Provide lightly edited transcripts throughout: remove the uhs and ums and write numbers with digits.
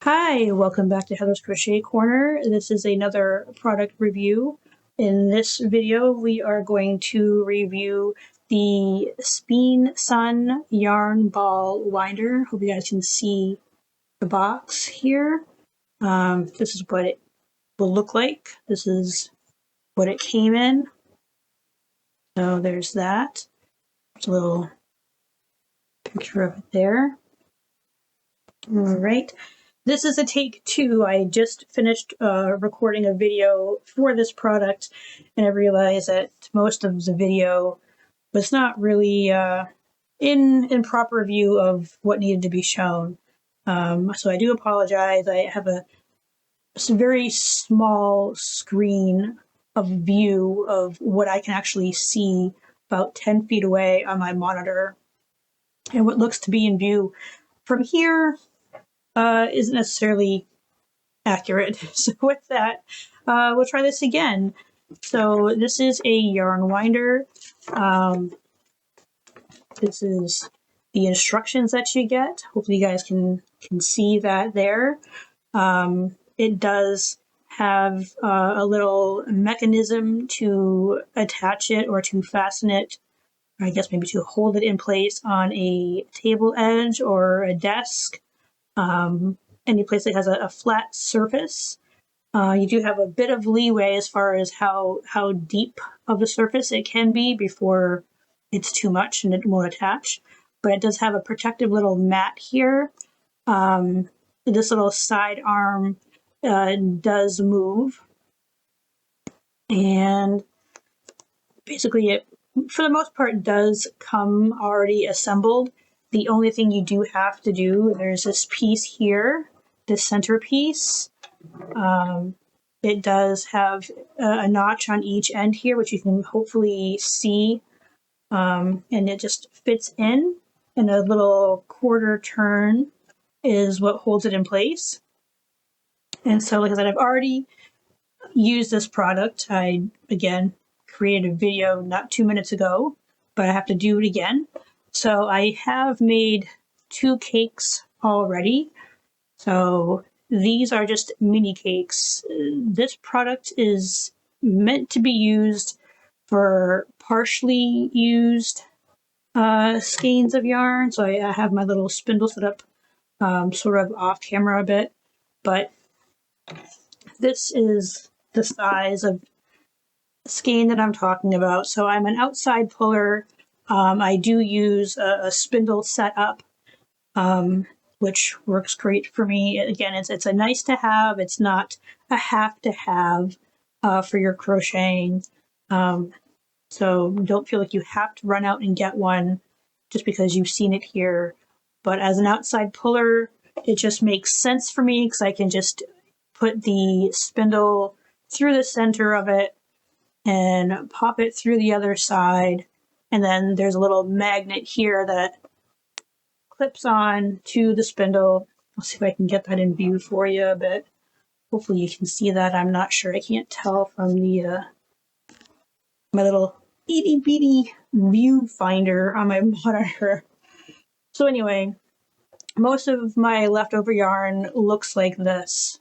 Hi, welcome back to Heather's Crochet Corner. This is another product review. In this video, we are going to review the Speensun Yarn Ball Winder. Hope you guys can see the box here. This is what it will look like. This is what it came in. So there's that. There's a little picture of it there. All right. This is a take two. I just finished recording a video for this product, and I realized that most of the video was not really in proper view of what needed to be shown. So I do apologize. I have a very small screen of view of what I can actually see about 10 feet away on my monitor, and what looks to be in view from here isn't necessarily accurate. So with that, we'll try this again. So this is a yarn winder. This is the instructions that you get. Hopefully you guys can see that there. It does have a little mechanism to attach it or to fasten it, or I guess maybe to hold it in place on a table edge or a desk. Any place that has a flat surface. You do have a bit of leeway as far as how deep of a surface it can be before it's too much and it won't attach. But it does have a protective little mat here. This little side arm does move. And basically it, for the most part, does come already assembled. The only thing you do have to do, there's this piece here, this center piece. It does have a notch on each end here, which you can hopefully see, and it just fits in, and a little quarter turn is what holds it in place. And so, like I said, I've already used this product. I, again, created a video not 2 minutes ago, but I have to do it again. So I have made 2 cakes already. So these are just mini cakes. This product is meant to be used for partially used skeins of yarn. So I have my little spindle set up sort of off camera a bit, but this is the size of skein that I'm talking about. So I'm an outside puller. I do use a spindle setup, which works great for me. Again, it's a nice to have. It's not a have to have for your crocheting. So don't feel like you have to run out and get one just because you've seen it here. But as an outside puller, it just makes sense for me because I can just put the spindle through the center of it and pop it through the other side. And then there's a little magnet here that clips on to the spindle. I'll see if I can get that in view for you a bit. Hopefully you can see that. I'm not sure. I can't tell from the my little itty bitty viewfinder on my monitor. So anyway, most of my leftover yarn looks like this.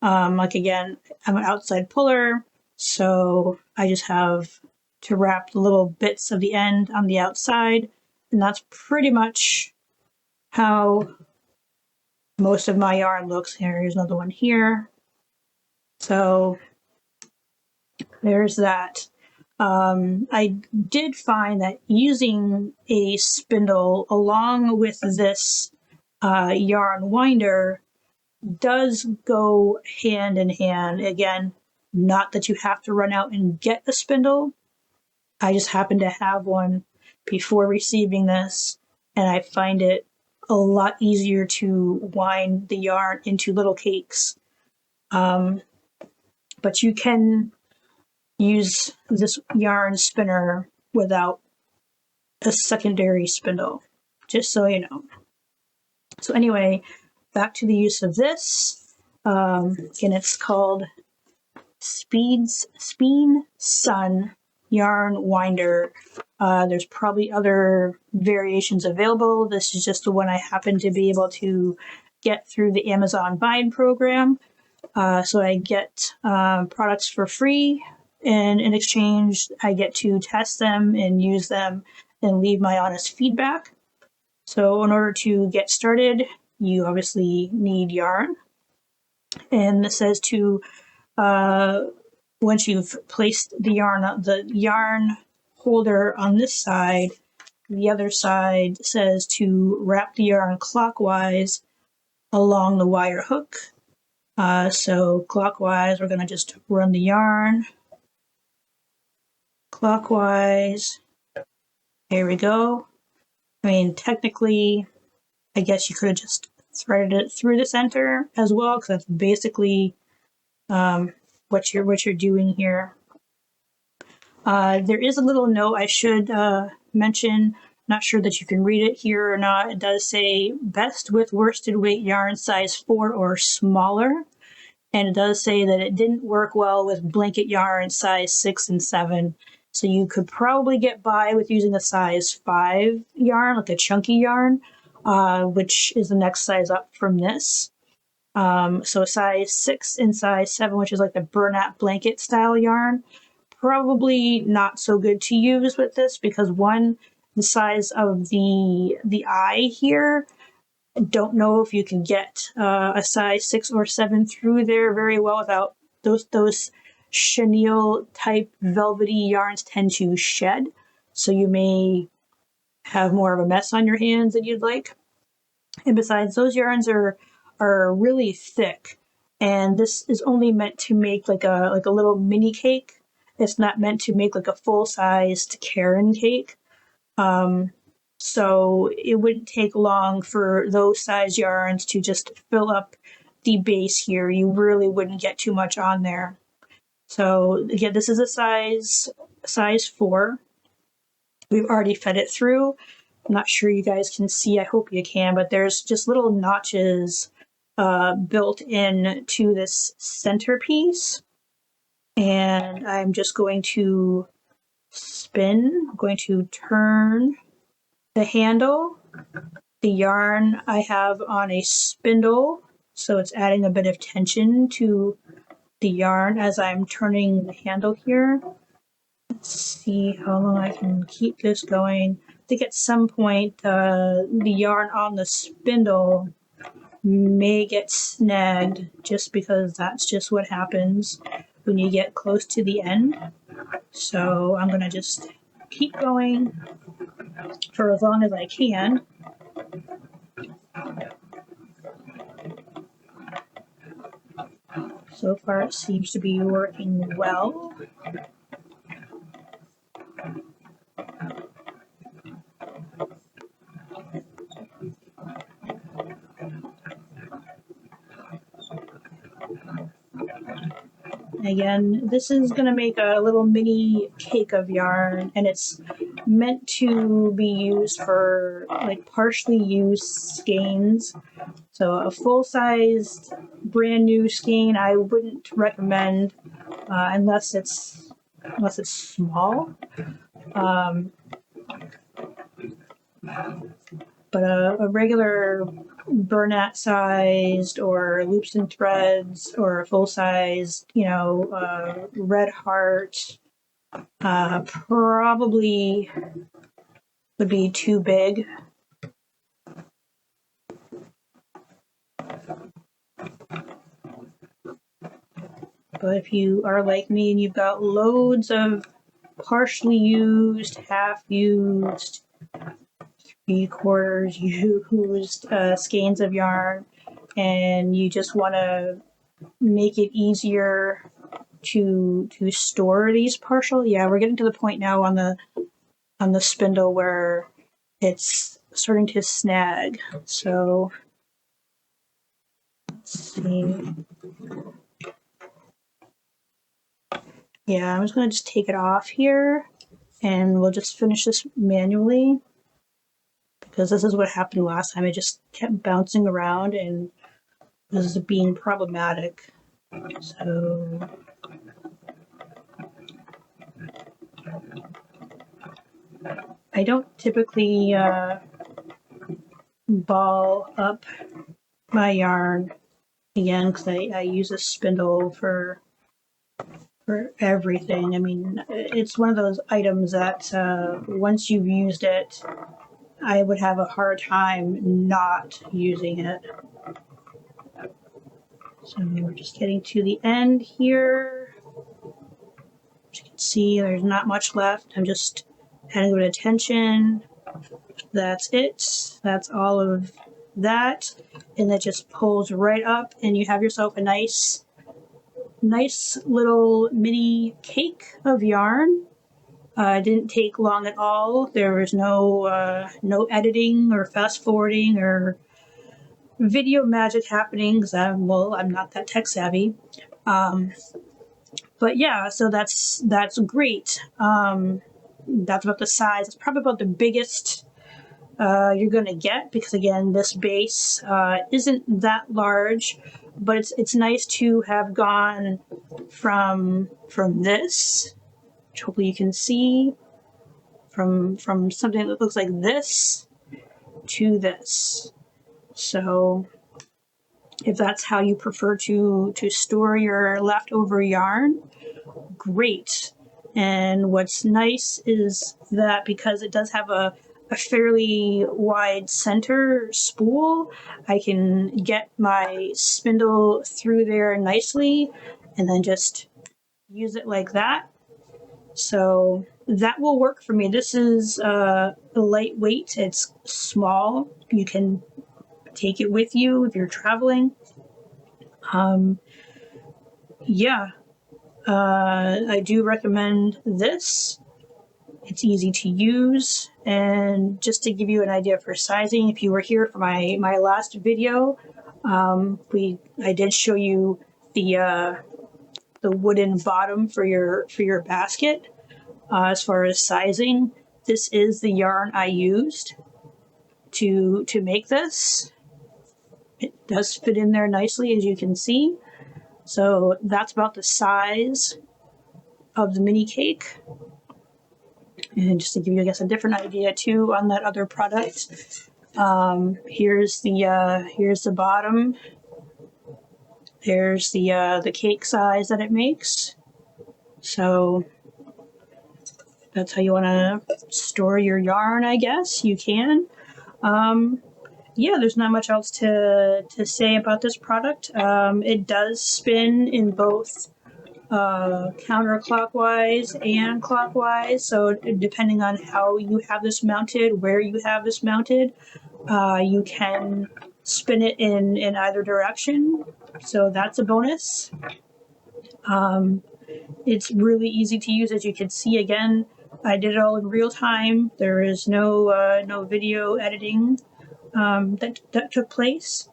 Like again, I'm an outside puller, so I just have to wrap the little bits of the end on the outside, and that's pretty much how most of my yarn looks. Here's another one here. So there's that. I did find that using a spindle along with this yarn winder does go hand in hand. Again, not that you have to run out and get a spindle. I just happen to have one before receiving this, and I find it a lot easier to wind the yarn into little cakes. But you can use this yarn spinner without a secondary spindle, just so you know. So anyway, back to the use of this. Again, it's called Speensun Yarn Winder. There's probably other variations available. This is just the one I happen to be able to get through the Amazon Vine program. So I get products for free, and in exchange, I get to test them and use them and leave my honest feedback. So in order to get started, you obviously need yarn. And it says to, once you've placed the yarn holder on this side, the other side says to wrap the yarn clockwise along the wire hook. So clockwise, we're going to just run the yarn clockwise. Here we go. I mean, technically, I guess you could have just threaded it through the center as well, because that's basically what you're doing here. There is a little note I should mention. Not sure that you can read it here or not. It does say best with worsted weight yarn size 4 or smaller. And it does say that it didn't work well with blanket yarn size 6 and 7. So you could probably get by with using a size 5 yarn, like a chunky yarn, which is the next size up from this. So size 6 and size 7, which is like the burlap blanket style yarn, probably not so good to use with this because one, the size of the eye here, I don't know if you can get a size 6 or 7 through there very well without those chenille type velvety yarns tend to shed. So you may have more of a mess on your hands than you'd like. And besides, those yarns are really thick, and this is only meant to make like a little mini cake. It's not meant to make like a full-sized Karen cake. So it wouldn't take long for those size yarns to just fill up the base here. You really wouldn't get too much on there. So again, this is a size 4. We've already fed it through. I'm not sure you guys can see. I hope you can, but there's just little notches built in to this centerpiece. And I'm just going to spin. I'm going to turn the handle. The yarn I have on a spindle, so it's adding a bit of tension to the yarn as I'm turning the handle here. Let's see how long I can keep this going. I think at some point the yarn on the spindle may get snagged just because that's just what happens when you get close to the end. So I'm going to just keep going for as long as I can. So far it seems to be working well. Again, this is going to make a little mini cake of yarn, and it's meant to be used for like partially used skeins. So a full-sized brand new skein I wouldn't recommend unless it's small. But a regular burlap sized or loops and threads or a full size, red heart probably would be too big. But if you are like me and you've got loads of partially used, half used, 3/4 used skeins of yarn, and you just want to make it easier to store these partial. Yeah, we're getting to the point now on the spindle where it's starting to snag. So let's see. Yeah, I'm just going to just take it off here and we'll just finish this manually because this is what happened last time. It just kept bouncing around and this is being problematic. So I don't typically ball up my yarn again, because I use a spindle for everything. I mean, it's one of those items that once you've used it, I would have a hard time not using it. So we're just getting to the end here. As you can see, there's not much left. I'm just adding a bit of tension. That's it. That's all of that. And it just pulls right up and you have yourself a nice little mini cake of yarn. It didn't take long at all. There was no editing or fast forwarding or video magic happening because I'm not that tech savvy. But yeah, so that's great. That's about the size. It's probably about the biggest you're going to get, because again, this base isn't that large, but it's nice to have gone from this, which hopefully you can see, from something that looks like this to this. So if that's how you prefer to store your leftover yarn, great. And what's nice is that because it does have a fairly wide center spool, I can get my spindle through there nicely and then just use it like that. So that will work for me. This is lightweight, it's small. You can take it with you if you're traveling. Yeah, I do recommend this. It's easy to use, and just to give you an idea for sizing, if you were here for my last video, I did show you the wooden bottom for your basket. As far as sizing, this is the yarn I used to make this. It does fit in there nicely, as you can see. So that's about the size of the mini cake. And just to give you, I guess, a different idea too on that other product, here's the bottom. There's the cake size that it makes. So that's how you want to store your yarn, I guess. You can. Yeah, there's not much else to say about this product. It does spin in both counterclockwise and clockwise, so depending on how you have this mounted, where you have this mounted, you can spin it in either direction, so that's a bonus. It's really easy to use, as you can see. Again, I did it all in real time. There is no video editing that took place.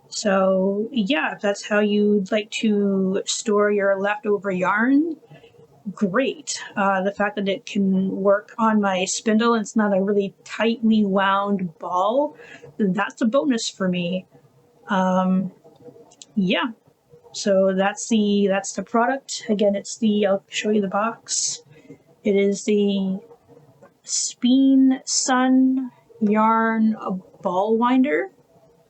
So yeah, if that's how you'd like to store your leftover yarn, great. The fact that it can work on my spindle and it's not a really tightly wound ball, that's a bonus for me. Yeah, so that's the product. Again, I'll show you the box. It is the Speensun Yarn Ball Winder.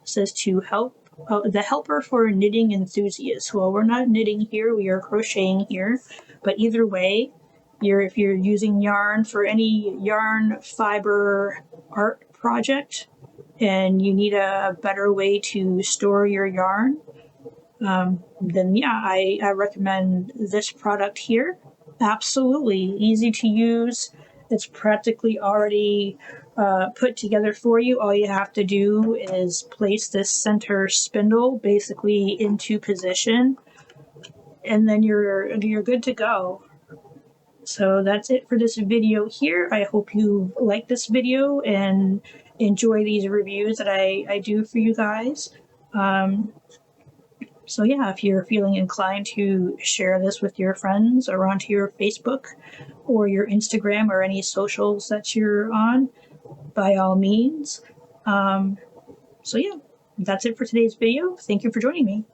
It says to help. The helper for knitting enthusiasts. Well, we're not knitting here, we are crocheting here. But either way, if you're using yarn for any yarn fiber art project and you need a better way to store your yarn, then yeah, I recommend this product here. Absolutely easy to use. It's practically already put together for you. All you have to do is place this center spindle basically into position, and then you're good to go. So that's it for this video here. I hope you like this video and enjoy these reviews that I do for you guys. So yeah, if you're feeling inclined to share this with your friends or onto your Facebook or your Instagram or any socials that you're on, by all means. So yeah, that's it for today's video. Thank you for joining me.